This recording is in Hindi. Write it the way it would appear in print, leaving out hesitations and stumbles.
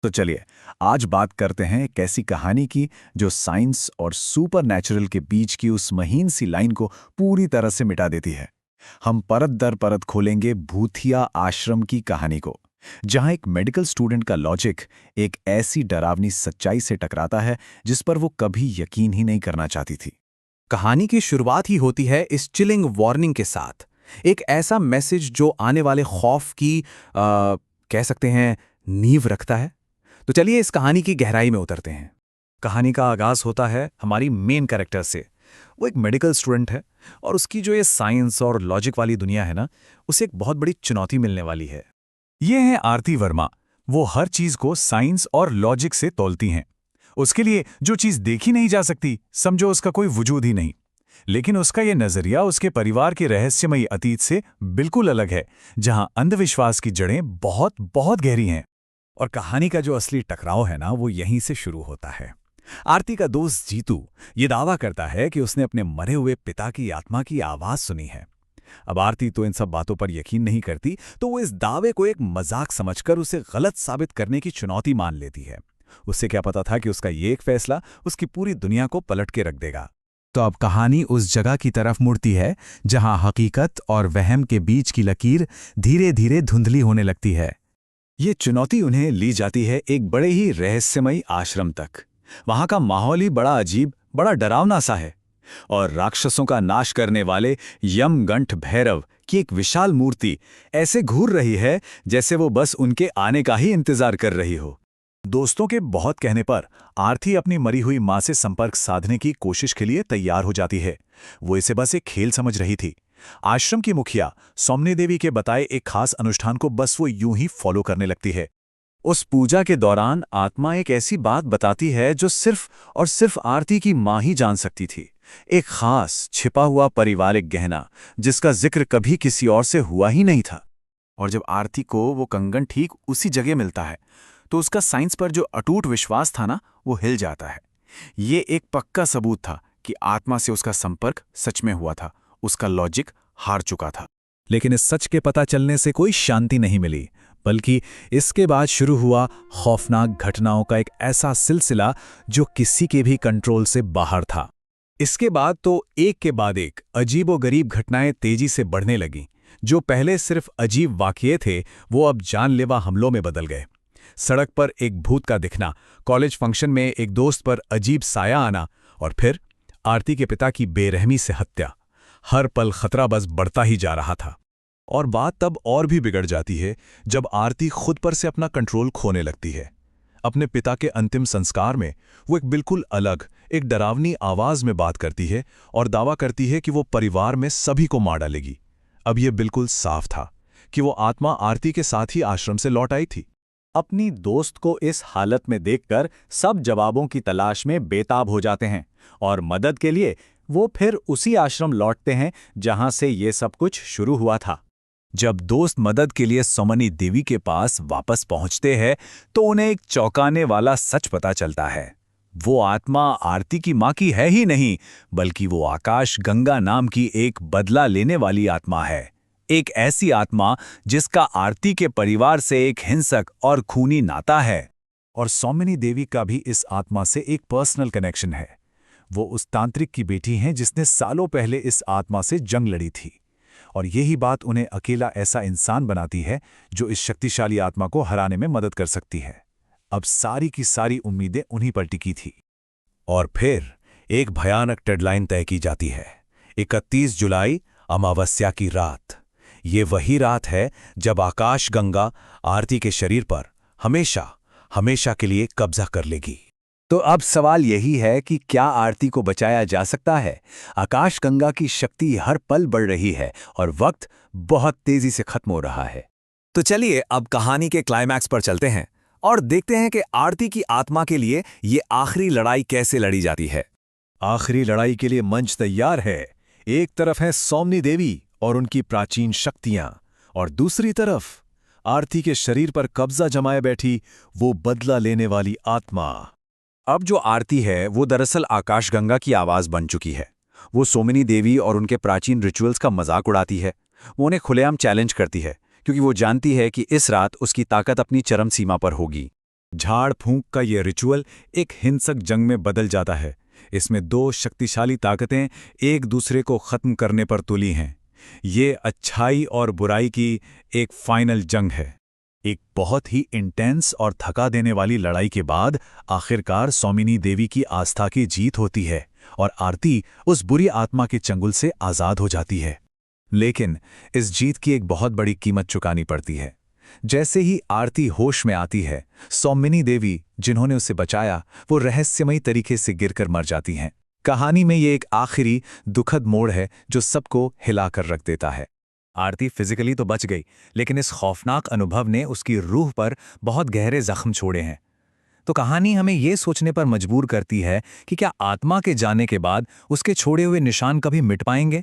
तो चलिए, आज बात करते हैं एक ऐसी कहानी की जो साइंस और सुपर नेचुरल के बीच की उस महीन सी लाइन को पूरी तरह से मिटा देती है। हम परत दर परत खोलेंगे भूतिया आश्रम की कहानी को, जहां एक मेडिकल स्टूडेंट का लॉजिक एक ऐसी डरावनी सच्चाई से टकराता है जिस पर वो कभी यकीन ही नहीं करना चाहती थी। कहानी की शुरुआत ही होती है इस चिलिंग वार्निंग के साथ। एक ऐसा मैसेज जो आने वाले खौफ की कह सकते हैं नींव रखता है। तो चलिए इस कहानी की गहराई में उतरते हैं। कहानी का आगाज होता है हमारी मेन कैरेक्टर से। वो एक मेडिकल स्टूडेंट है और उसकी जो ये साइंस और लॉजिक वाली दुनिया है ना, उसे एक बहुत बड़ी चुनौती मिलने वाली है। ये है आरती वर्मा। वो हर चीज को साइंस और लॉजिक से तौलती हैं। उसके लिए जो चीज देखी नहीं जा सकती, समझो उसका कोई वजूद ही नहीं। लेकिन उसका ये नजरिया उसके परिवार के रहस्यमयी अतीत से बिल्कुल अलग है, जहां अंधविश्वास की जड़ें बहुत बहुत गहरी हैं। और कहानी का जो असली टकराव है ना, वो यहीं से शुरू होता है। आरती का दोस्त जीतू ये दावा करता है कि उसने अपने मरे हुए पिता की आत्मा की आवाज सुनी है। अब आरती तो इन सब बातों पर यकीन नहीं करती, तो वो इस दावे को एक मजाक समझकर उसे गलत साबित करने की चुनौती मान लेती है। उससे क्या पता था कि उसका ये एक फैसला उसकी पूरी दुनिया को पलट के रख देगा। तो अब कहानी उस जगह की तरफ मुड़ती है जहां हकीकत और वहम के बीच की लकीर धीरे धीरे धुंधली होने लगती है। ये चुनौती उन्हें ली जाती है एक बड़े ही रहस्यमयी आश्रम तक। वहां का माहौल ही बड़ा अजीब, बड़ा डरावना सा है। और राक्षसों का नाश करने वाले यमगंठ भैरव की एक विशाल मूर्ति ऐसे घूर रही है जैसे वो बस उनके आने का ही इंतजार कर रही हो। दोस्तों के बहुत कहने पर आरती अपनी मरी हुई मां से संपर्क साधने की कोशिश के लिए तैयार हो जाती है। वो इसे बस एक खेल समझ रही थी। आश्रम की मुखिया सौम्नी देवी के बताए एक खास अनुष्ठान को बस वो यूं ही फॉलो करने लगती है। उस पूजा के दौरान आत्मा एक ऐसी बात बताती है जो सिर्फ और सिर्फ आरती की मां ही जान सकती थी। एक खास छिपा हुआ पारिवारिक गहना जिसका जिक्र कभी किसी और से हुआ ही नहीं था। और जब आरती को वो कंगन ठीक उसी जगह मिलता है, तो उसका साइंस पर जो अटूट विश्वास था ना, वो हिल जाता है। ये एक पक्का सबूत था कि आत्मा से उसका संपर्क सच में हुआ था। उसका लॉजिक हार चुका था। लेकिन इस सच के पता चलने से कोई शांति नहीं मिली, बल्कि इसके बाद शुरू हुआ खौफनाक घटनाओं का एक ऐसा सिलसिला जो किसी के भी कंट्रोल से बाहर था। इसके बाद तो एक के बाद एक अजीबोगरीब घटनाएं तेजी से बढ़ने लगीं। जो पहले सिर्फ अजीब वाकये थे, वो अब जानलेवा हमलों में बदल गए। सड़क पर एक भूत का दिखना, कॉलेज फंक्शन में एक दोस्त पर अजीब साया आना, और फिर आरती के पिता की बेरहमी से हत्या। हर पल खतरा बस बढ़ता ही जा रहा था। और बात तब और भी बिगड़ जाती है जब आरती खुद पर से अपना कंट्रोल खोने लगती है। अपने पिता के अंतिम संस्कार में वो एक बिल्कुल अलग, एक डरावनी आवाज में बात करती है और दावा करती है कि वो परिवार में सभी को मार डालेगी। अब यह बिल्कुल साफ था कि वो आत्मा आरती के साथ ही आश्रम से लौट आई थी। अपनी दोस्त को इस हालत में देखकर सब जवाबों की तलाश में बेताब हो जाते हैं और मदद के लिए वो फिर उसी आश्रम लौटते हैं जहां से ये सब कुछ शुरू हुआ था। जब दोस्त मदद के लिए सौमनी देवी के पास वापस पहुंचते हैं, तो उन्हें एक चौंकाने वाला सच पता चलता है। वो आत्मा आरती की मां की है ही नहीं, बल्कि वो आकाश गंगा नाम की एक बदला लेने वाली आत्मा है। एक ऐसी आत्मा जिसका आरती के परिवार से एक हिंसक और खूनी नाता है। और सौमिनी देवी का भी इस आत्मा से एक पर्सनल कनेक्शन है। वो उस तांत्रिक की बेटी हैं जिसने सालों पहले इस आत्मा से जंग लड़ी थी। और यही बात उन्हें अकेला ऐसा इंसान बनाती है जो इस शक्तिशाली आत्मा को हराने में मदद कर सकती है। अब सारी की सारी उम्मीदें उन्हीं पर टिकी थी। और फिर एक भयानक डेडलाइन तय की जाती है। 31 जुलाई, अमावस्या की रात। ये वही रात है जब आकाश गंगा आरती के शरीर पर हमेशा हमेशा के लिए कब्जा कर लेगी। तो अब सवाल यही है कि क्या आरती को बचाया जा सकता है? आकाश गंगा की शक्ति हर पल बढ़ रही है और वक्त बहुत तेजी से खत्म हो रहा है। तो चलिए अब कहानी के क्लाइमैक्स पर चलते हैं और देखते हैं कि आरती की आत्मा के लिए ये आखिरी लड़ाई कैसे लड़ी जाती है। आखिरी लड़ाई के लिए मंच तैयार है। एक तरफ है सौम्नी देवी और उनकी प्राचीन शक्तियां, और दूसरी तरफ आरती के शरीर पर कब्जा जमाए बैठी वो बदला लेने वाली आत्मा। अब जो आरती है वो दरअसल आकाशगंगा की आवाज बन चुकी है। वो सोमिनी देवी और उनके प्राचीन रिचुअल्स का मजाक उड़ाती है। वो उन्हें खुलेआम चैलेंज करती है, क्योंकि वो जानती है कि इस रात उसकी ताकत अपनी चरम सीमा पर होगी। झाड़ फूंक का ये रिचुअल एक हिंसक जंग में बदल जाता है। इसमें दो शक्तिशाली ताकतें एक दूसरे को खत्म करने पर तुली हैं। ये अच्छाई और बुराई की एक फाइनल जंग है। एक बहुत ही इंटेंस और थका देने वाली लड़ाई के बाद आखिरकार सौमिनी देवी की आस्था की जीत होती है और आरती उस बुरी आत्मा के चंगुल से आज़ाद हो जाती है। लेकिन इस जीत की एक बहुत बड़ी कीमत चुकानी पड़ती है। जैसे ही आरती होश में आती है, सौमिनी देवी जिन्होंने उसे बचाया वो रहस्यमयी तरीके से गिरकर मर जाती हैं। कहानी में ये एक आखिरी दुखद मोड़ है जो सबको हिलाकर रख देता है। आरती फिजिकली तो बच गई, लेकिन इस खौफनाक अनुभव ने उसकी रूह पर बहुत गहरे जख्म छोड़े हैं। तो कहानी हमें ये सोचने पर मजबूर करती है कि क्या आत्मा के जाने के बाद उसके छोड़े हुए निशान कभी मिट पाएंगे।